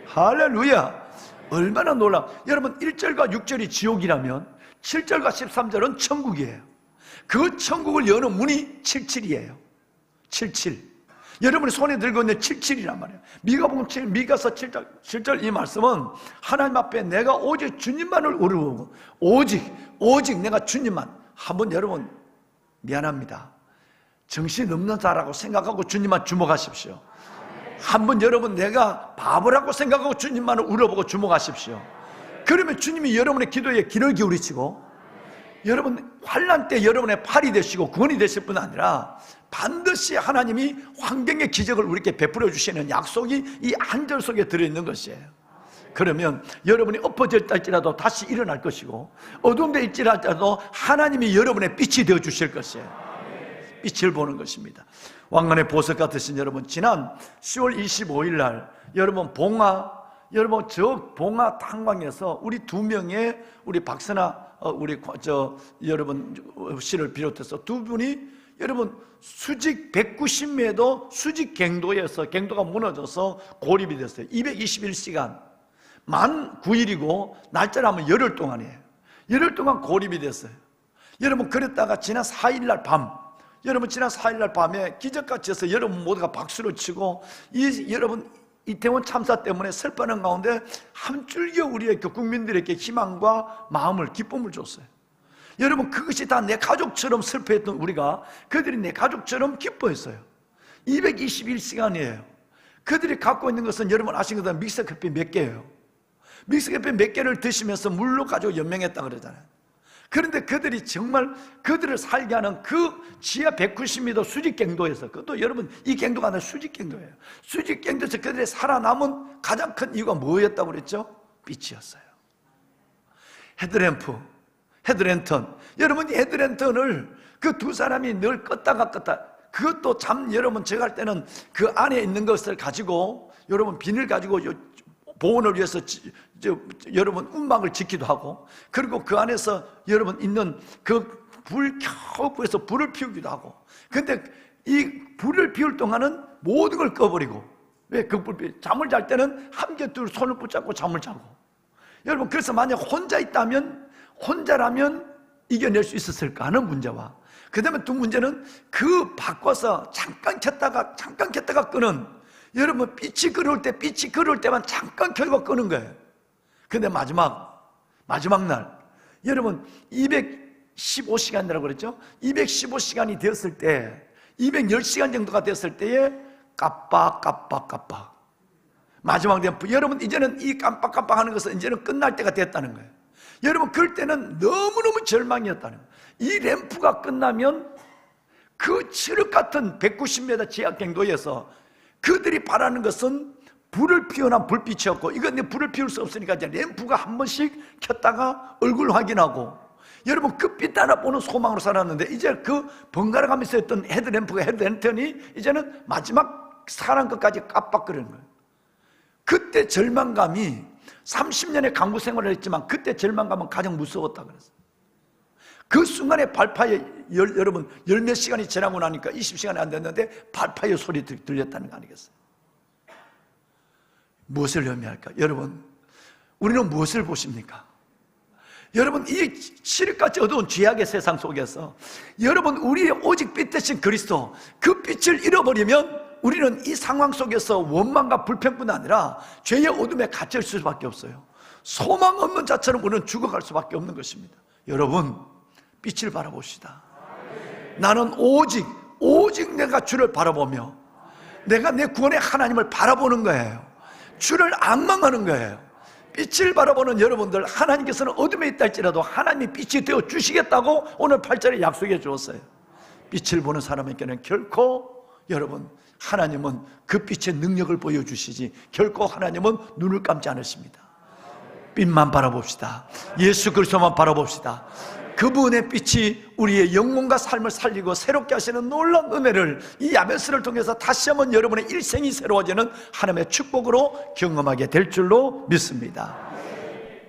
할렐루야. 얼마나 놀라. 여러분 1절과 6절이 지옥이라면 7절과 13절은 천국이에요. 그 천국을 여는 문이 77이에요. 77. 여러분이 손에 들고 있는 77이란 말이에요. 미가서 7절 이 말씀은 하나님 앞에 내가 오직 주님만을 우러보고, 오직 내가 주님만. 한번 여러분, 미안합니다, 정신없는 자라고 생각하고 주님만 주목하십시오. 한번 여러분, 내가 바보라고 생각하고 주님만을 우러보고 주목하십시오. 그러면 주님이 여러분의 기도에 귀를 기울이시고, 여러분 환난 때 여러분의 팔이 되시고 구원이 되실 뿐 아니라 반드시 하나님이 환경의 기적을 우리에게 베풀어 주시는 약속이 이 한 절 속에 들어있는 것이에요. 그러면 여러분이 엎어졌다 할지라도 다시 일어날 것이고, 어둠에 있지라도 하나님이 여러분의 빛이 되어 주실 것이에요. 빛을 보는 것입니다. 왕관의 보석 같으신 여러분, 지난 10월 25일 날 여러분 여러분 저 봉화 탄광에서 우리 2명의 우리 박선아 여러분 씨를 비롯해서 2분이 여러분 수직 190m 수직 갱도가 무너져서 고립이 됐어요. 221시간 만 9일이고 날짜를 하면 열흘 동안이에요. 열흘 동안 고립이 됐어요. 여러분 그랬다가 지난 4일날 밤에 기적같이 해서 여러분 모두가 박수를 치고, 여러분 이태원 참사 때문에 슬퍼하는 가운데 한 줄기 우리의 국민들에게 희망과 마음을, 기쁨을 줬어요. 여러분 그것이 다 내 가족처럼 슬퍼했던 우리가 그들이 내 가족처럼 기뻐했어요. 221시간이에요. 그들이 갖고 있는 것은 여러분 아시는 것처럼 믹스커피 몇 개예요. 믹스커피 몇 개를 드시면서 물로 가지고 연명했다 그러잖아요. 그런데 그들이 정말 그들을 살게 하는 그 지하 190m 수직갱도에서, 그것도 여러분 이 갱도가 아니라 수직갱도예요. 수직갱도에서 그들이 살아남은 가장 큰 이유가 뭐였다고 그랬죠? 빛이었어요. 헤드랜턴. 여러분 이 헤드랜턴을 그 2사람이 늘 껐다 그것도 참 여러분 제가 할 때는 그 안에 있는 것을 가지고 여러분 비늘 가지고 보온을 위해서 여러분 운막을 짓기도 하고, 그리고 그 안에서 여러분 있는 그 불 겨우 구해서 불을 피우기도 하고. 근데 이 불을 피울 동안은 모든 걸 꺼버리고, 왜 그 불 잠을 잘 때는 함께 둘 손을 붙잡고 잠을 자고. 여러분 그래서 만약 혼자라면 이겨낼 수 있었을까 하는 문제와, 그 다음에 두 문제는 그 바꿔서 잠깐 켰다가 끄는, 여러분 빛이 그럴 때만 잠깐 켜고 끄는 거예요. 근데 마지막 날 여러분 215시간이라고 그랬죠? 215시간이 되었을 때, 210시간 정도가 되었을 때에 깜빡 마지막 되면 여러분 이제는 이 깜빡 하는 것은 이제는 끝날 때가 됐다는 거예요. 여러분 그럴 때는 너무너무 절망이었다는 거예요. 이 램프가 끝나면 그 칠흑 같은 190m 지하 경도에서 그들이 바라는 것은 불을 피워난 불빛이었고, 이건 내 불을 피울 수 없으니까 이제 램프가 한 번씩 켰다가 얼굴 확인하고, 여러분 그 빛 하나 보는 소망으로 살았는데, 이제 그 번갈아 가면서 했던 헤드램프가 헤드랜턴이 이제는 마지막 사람 것까지 깜빡거리는 거예요. 그때 절망감이 30년의 강부 생활을 했지만 그때 절망감은 가장 무서웠다 그랬어요. 그 순간에 발파에 여러분 열몇 시간이 지나고 나니까 20시간이 안 됐는데 발파의 소리 들렸다는 거 아니겠어요? 무엇을 의미할까? 여러분, 우리는 무엇을 보십니까? 여러분, 이 칠흑같이 어두운 죄악의 세상 속에서 여러분, 우리의 오직 빛 대신 그리스도, 그 빛을 잃어버리면 우리는 이 상황 속에서 원망과 불평뿐 아니라 죄의 어둠에 갇혀 있을 수밖에 없어요. 소망 없는 자처럼 우리는 죽어갈 수밖에 없는 것입니다. 여러분, 빛을 바라봅시다. 나는 오직 내가 주를 바라보며 내가 내 구원의 하나님을 바라보는 거예요. 주를 앙망하는 거예요. 빛을 바라보는 여러분들, 하나님께서는 어둠에 있다 할지라도 하나님이 빛이 되어 주시겠다고 오늘 8절에 약속해 주었어요. 빛을 보는 사람에게는 결코, 여러분, 하나님은 그 빛의 능력을 보여주시지 결코 하나님은 눈을 감지 않으십니다. 빛만 바라봅시다. 예수 그리스도만 바라봅시다. 그분의 빛이 우리의 영혼과 삶을 살리고 새롭게 하시는 놀라운 은혜를 이 야베스를 통해서 다시 한번 여러분의 일생이 새로워지는 하나님의 축복으로 경험하게 될 줄로 믿습니다.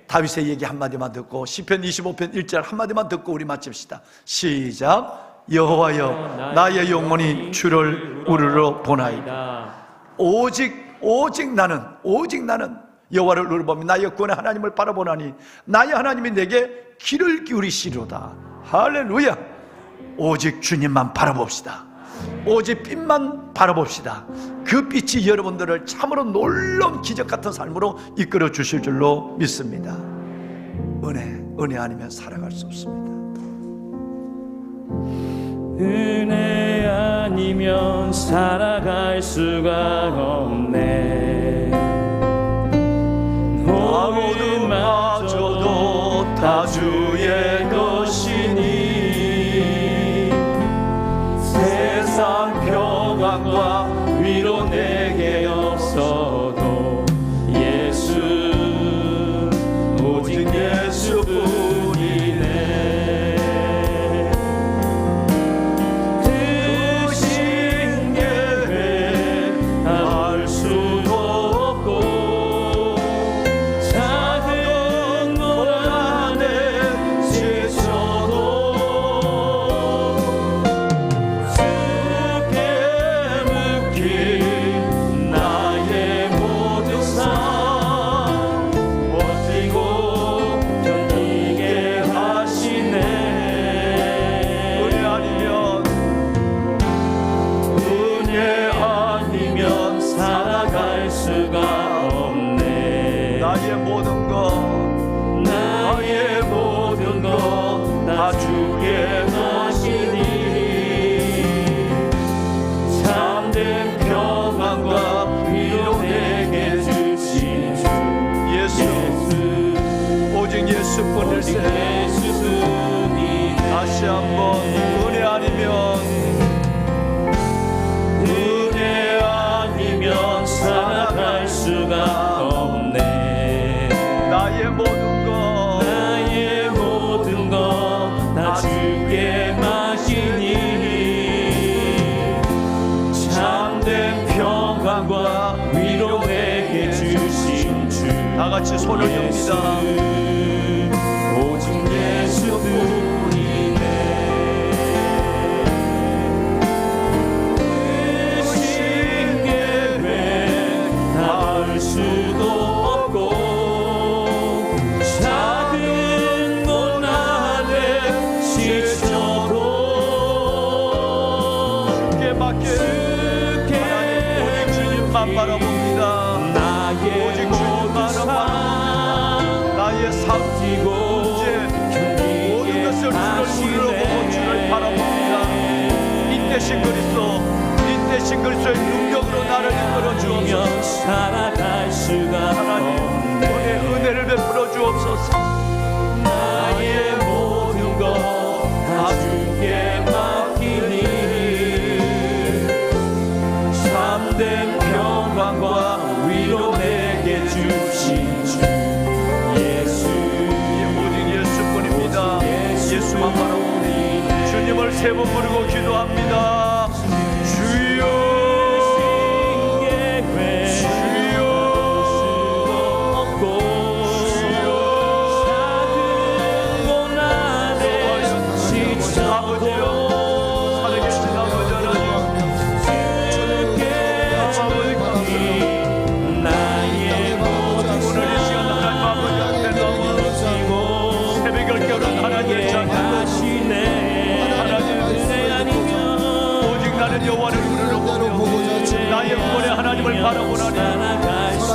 다윗의 얘기 한마디만 듣고 시편 25편 1절 한마디만 듣고 우리 마칩시다. 시작. 여호와여, 나의 영혼이 주를 우르르 보나이다. 오직 나는 여호와를 우러보며 나의 구원의 하나님을 바라보나니 나의 하나님이 내게 귀를 기울이시로다. 할렐루야. 오직 주님만 바라봅시다. 오직 빛만 바라봅시다. 그 빛이 여러분들을 참으로 놀라운 기적 같은 삶으로 이끌어 주실 줄로 믿습니다. 은혜 아니면 살아갈 수 없습니다. 은혜 아니면 살아갈 수가 없네. 모든마저도 다 주의 것이니 세상 평안과 위로 내게 없어도 예수, 오직 예수뿐이네. 크신 계획 알 수도 없고 작은 물 안에 지쳐도 쉽게 묶인 나의 모든 삶 버티고 견디게 하시네. 은혜 아니면 살아갈 수가 없네. 나의 모든 것 다 주께 하시니 참된 평안과 위로 내게 주신 주 예수, 오직 예수뿐일세. 예수뿐이네. 다시 한번 은혜 아니면 살아갈 수가 없네. 나의 모든 것 다 주께 맡기니 참된 평안과 위로 내게 주신 주 다 같이 손을 듭니다. 오직 예수뿐이네. 크신 계획 닿을 수도 없고 작은 문 안에 지쳐도 주께 맡겨 오직 주님만 바라봅니다. 나의 오직 모든 삶 나의 삶 문제 모든 것을 주를 우러보고 주를 바라봅니다. 이 대신 그리스도의 능력으로 나를 이끌어 주옵소서. 아니면 살아갈 수가 하나님, 없네. 오늘 은혜를 베풀어 주옵소서. 나의 모든 것 다 주께 맡기니 이름을 세 번 부르고 기도합니다. 주여, 여호와를 부르짖으며 나의 구원의 하나님을 바라보나니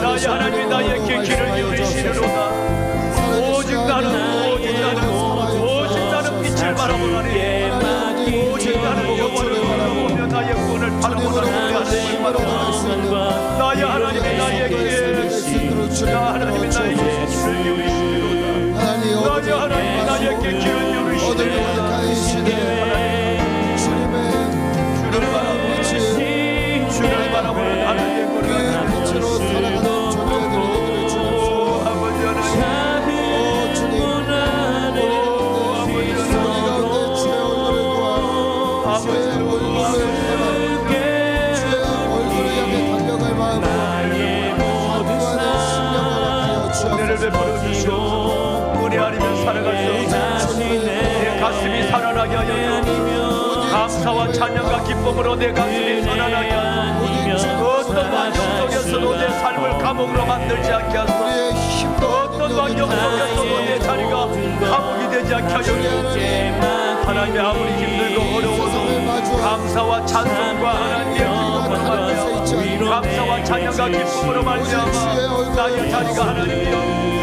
나의 하나님이 나에게 길을 기울이시리로다. 오직 나는 빛을 바라보나니 오직 나는 여호와를 바라보며 나의 구원을 바라보나니 나의 하나님이 나에게 길을 기울이시리로다. 나의 하나님이 나에게 길을 기울이시리로다. 주를 바라보는 하나님의 거룩한 빛으로 살아가는 존재들을 주옵소서. 아버지 하나님, 주님, 우리 가운데 주의 얼굴을 구하고 주의 얼굴을 바라보고 주의 얼굴을 향해 달려갈 마음으로 한구안의 심령을 하여 은혜를 주옵소서. 베풀어 주시옵소서. 은혜 아니면 살아갈 수 없습니다. 내 가슴이 살아나게 하여 주옵소서. 감사와 찬양과 기쁨으로 내 가슴이 살아나게 하소서. 어떤 환경 속에서도 내 삶을 감옥으로 만들지 않게 하소서. 우리의 힘도 어떤 환경 속에서도 내 자리가 감옥이 되지 않게 하여 주옵소서. 하나님의 아무리 힘들고 어려워도 감사와 찬송과 하나님의 기쁨으로 말미암아 감사와 찬양과 기쁨으로 말미암아 나의 자리가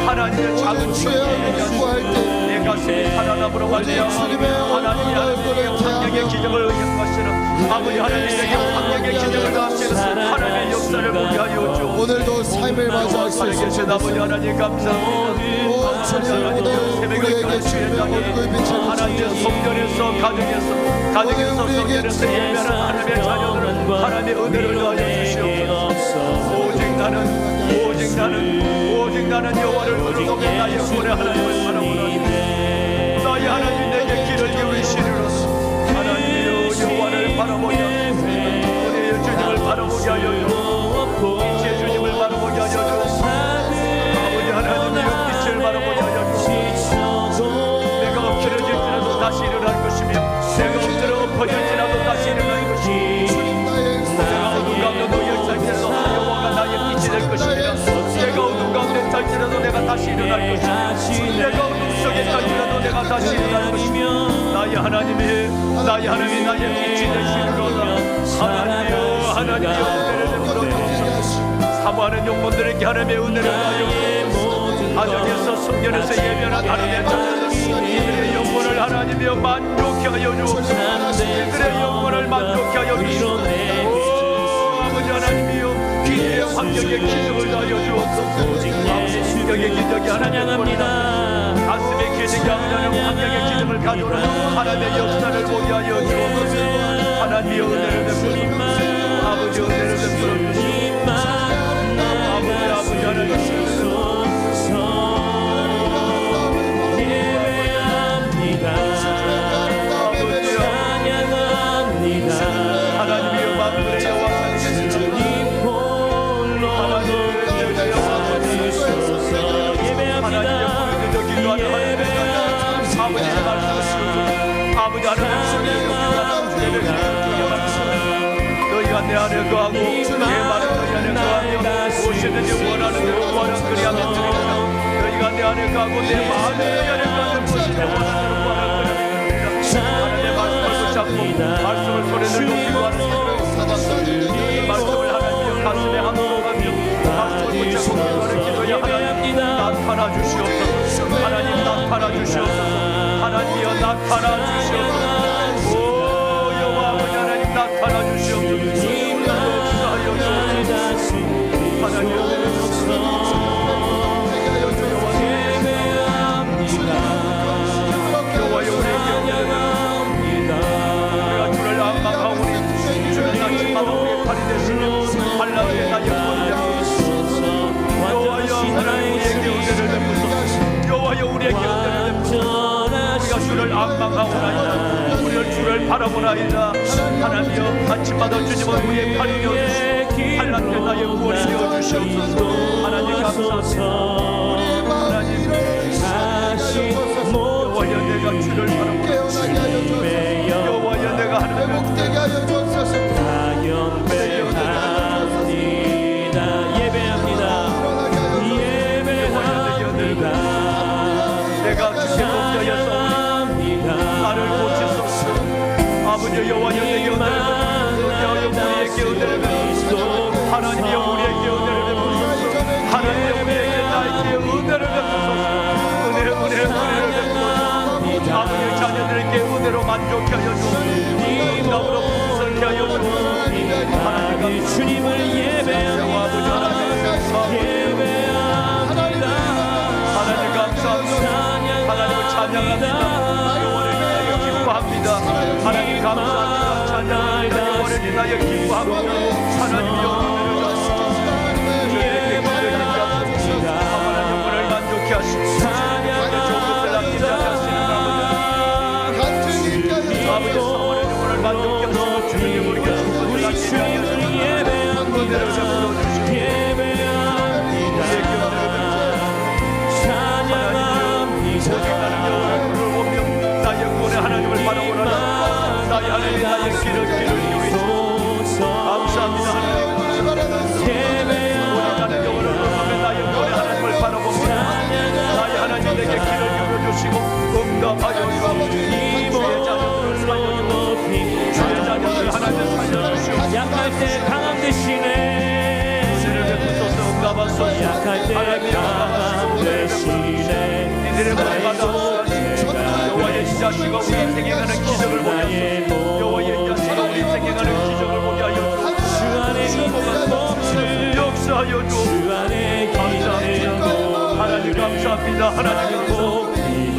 하나님의 작은 주의 얼굴을 구할 때 내 가슴이 살아남으로 말미암아 하나님이 환경의 기적을 하시는 아버지 하나님에게 환경의 기적을 하시는 하나님의 역사를 보게 하여 주옵소서. 오늘도 삶을 맞이할 수 살아계신 있습니다. 아버지 하나님 감사합니다. 오 주님, 오늘 우리에게 주님의 얼굴 빛을 하나님의 성전에서 가정에서 성전에서 예배하는 하나님의 자녀들은 하나님의 은혜를 더하여 주시옵소서. 오직 나는 여호와를 부르고 나의 구원의 하나님을 바라보나니 나의 하나님 내게 길을 기울이시리로서 하나님이여 여호와를 바라보며 우리의 주님을 바라보게 하여 주옵소서. 빛의 주님을 바라보게 하여 주옵소서. 아버지 하나님이여 빛을 바라보게 하여 주옵소서. 내가 엎드려질지라도 다시 일어날 것이며 내가 엎어질지라도 다시 일어날 것이며 내가 어둠 가운데 놓여 살지라도 여호와가 나의 빛이 될 것이며 내가 어둠 가운데 살지라도 내가 다시 일어날 것이며 내가 어둠 속에 살지라도 내가 다시 일어날 것이며 나의 하나님이 나의 빛이 되시리로다. 하나님이여 은혜를 베풀어 주옵소서. 사모하는 영혼들에게 하나님의 은혜를 하여 주옵소서. 가정에서 성전에서 예배하는 하나님의 자녀들 이들의 영혼을 하나님이여 만족케 하여 주옵소서. 이들의 영혼을 만족케 하여 주옵소서. 오 아버지 하나님이여 귀의 환경의 기적을 하여 주옵소서. 아버지 신경의 기적이 하나님입니다. 가슴의 기적이 하나님 환경의 기적을 가져오는 하나님의 역사를 보게 하여 주옵소서. 하나님의 은혜를 베풀어 주옵소서. 아버지 은혜를 베풀어 주옵소서. 아버지 하나님 하나님이여 만물의 여호와 아버지 하나님 너희가 내 안에 거하고 내 말은 너희 안에 거하며 무엇이든지 원하는 대로 구하는 그리하면 드리리라. 너희가 내 안에 거하고 내 마음이 너희 안에 거하는 무엇이든지 원하는 대로 구하는 그리하면 하나님의 말씀을 붙잡고 말씀을 소리를 높이고 하는 이 말씀을 하나님의 가슴에 함성하며 말씀을 붙잡고 기도하는 기도에 하나님 나타나 주시옵소서. 하나님 나타나 주시옵소서. 하나님이여 나타나 주시옵소서. 오 여호와 아버지 하나님 나타나 주시옵소서. 하여 주옵소서. 하나님 여호와여 우리에게 우리가 주를 악망하오니 주는 낙심하고 우리의 팔이 되시며 한라에 나의 구원이라. 여호와여 하나님 우리에게 은혜를 베푸소서. 여호와여 우리에게 은혜를 베푸소서. 우리가 주를 악망하오나이다. 우리를 주를 바라보나이다. 하나님여 아침마다 주님은 우리의 팔이 되어주시고 한낮 때 나의 구원이 되어주시옵소서. 하나님 감사합니다. 하나님 여호와여 내가 주를 바라보나이다. 여호와여 내가 하나님을 회복되게 하여 주옵소서. 내가 주께 복되어서 나를 고치소서. 아버지 여호와여 내게 은혜를 베푸소서. 우리에게 은혜를 베푸소서. 하나님이여 우리에게 은혜를 베푸소서. 하나님이여 우리에게 나에게 은혜를 베푸소서. 은혜를 베푸소서. 아버지 자녀들에게 은혜로 만족해 하여 주옵소서. 나무로 풍성케 하여 주옵소서. 하나님 주님을 예배합니다. 아버지 하나님 감사합니다. 하나님을 찬양합니다. 영원히 나여 기뻐합니다. 하나님 감사합니다. 찬양합니다. 영원히 나여 기뻐합니다. 하나님 영원히 저에게 기적이 갚습니다. 하나님 영혼을 만족케 하시고 좋은 것을 남기지 않으시는 아버지 사원의 영혼을 만족케 하시고 주님이 우리에게 좋은 것을 남기지 않으시는 은혜를 베풀어 주시고 오직 나는 여호와를 보며 나의 구원의 하나님을 바라보라. 나의 하나님 나의 길을 이루소서. 감사합니다. 하나님 오직 나는 여호와를 보며 나의 구원의 하나님을 바라보며 나의 하나님 내게 길을 열어주시고 응답하여 주시고 주의 자녀들을 살려주시고 주의 자녀들을 하나님 살려주시고 약할 때 강함 되시네. 은혜를 베푸소서. 응답하소서. 약할 때 강함 되시네. 이들의 은혜를 받아 여호와의 인자씨가 우리 인생에 가는 기적을 보게 하소서. 여호와의 인자씨가 우리 인생에 가는 기적을 보게 하여 주옵소서. 주 안에 있는 것을 역사하여 주 안에 있는 것 하나님 감사합니다. 하나님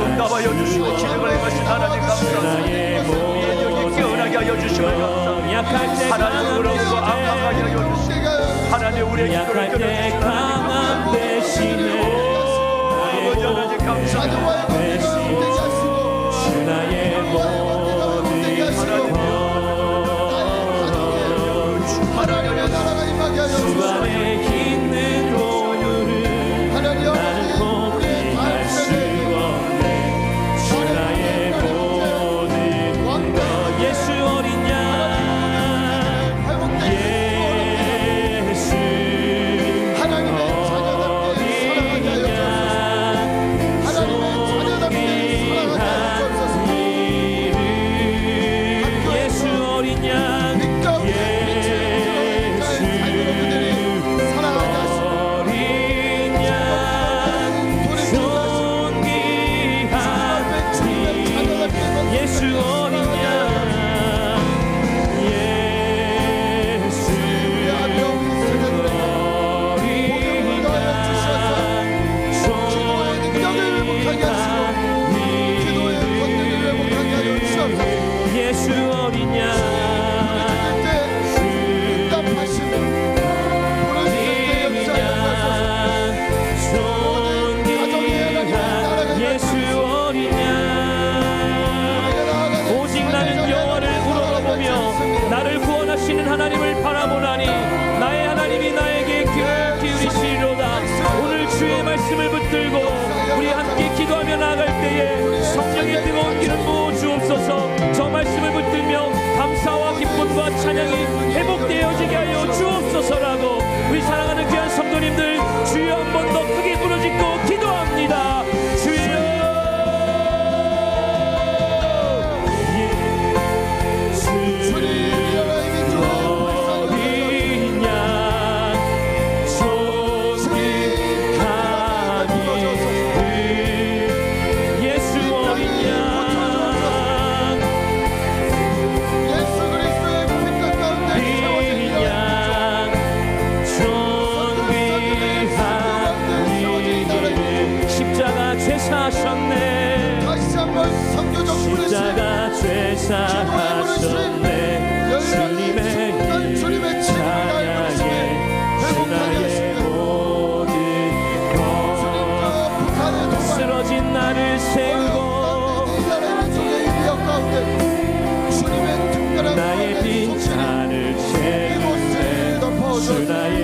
응답하여 주시고 기적을 행하신 하나님 감사합니다. 우리의 영이 깨어나게 하여 주시고 감사합니다. 약할 때 하나님 우리에게 악하게 하여 주시고 하나님 우리의 기도를 약할 때 들어주시고 강함 되시네. 아버지 하나님 감사합니다. 주 나의 모든 하나님의 나라가 임하게 하여 주 주옵소서. 안에 있는 오늘은 하나님 나는 포기할 수 없네. 주 나의 모든 것 예수 어린 양 예수 하나님의 자녀답게 살아가게 하여 주옵소서. 하나님의 자녀답게 살아가게 하여 주옵소서. 예수 어린 양 믿고 빛을 삶의 여러분들이 살아가게 하시고 어린 양 존귀하니 예수 어린 양 예수 어린 양 기도의 능력을 회복하게 하시고 기도의 권능을 회복하게 하여 주옵소서. 예수 어린 양 그때 응답하시고 부르짖을 때 역사하여 주옵소서. 예수 어린 양 오직 나는 여호와를 우러러보며 나를 구원하시는 하나님을 바라보나니 나의 하나님이 나에게 귀를 기울이시리로다. 오늘 주의 말씀을 붙들고 우리 함께 기도하며 나아갈 때에 성령의 뜨거운 기름 부어 주옵소서. 저 말씀을 붙들며 감사와 기쁨과 찬양이 회복되어지게 하여 주옵소서라고 우리 사랑하는 귀한 성도님들 주여 한 번 더 크게 부르짖고 기도합니다. 주여 어린 양 존귀하니 예수 어린 양 예수 그리스도의 빛깔 가운데 어린 양 존귀하니 십자가 죄사하셨네. 다시 한번 성교적 십자가 죄사하셨네. 주님의 주님의 찬양에 주 나의 모든 것 쓰러진 나를 세우고 이 나라의 속에 이 기억 가운데 주 나의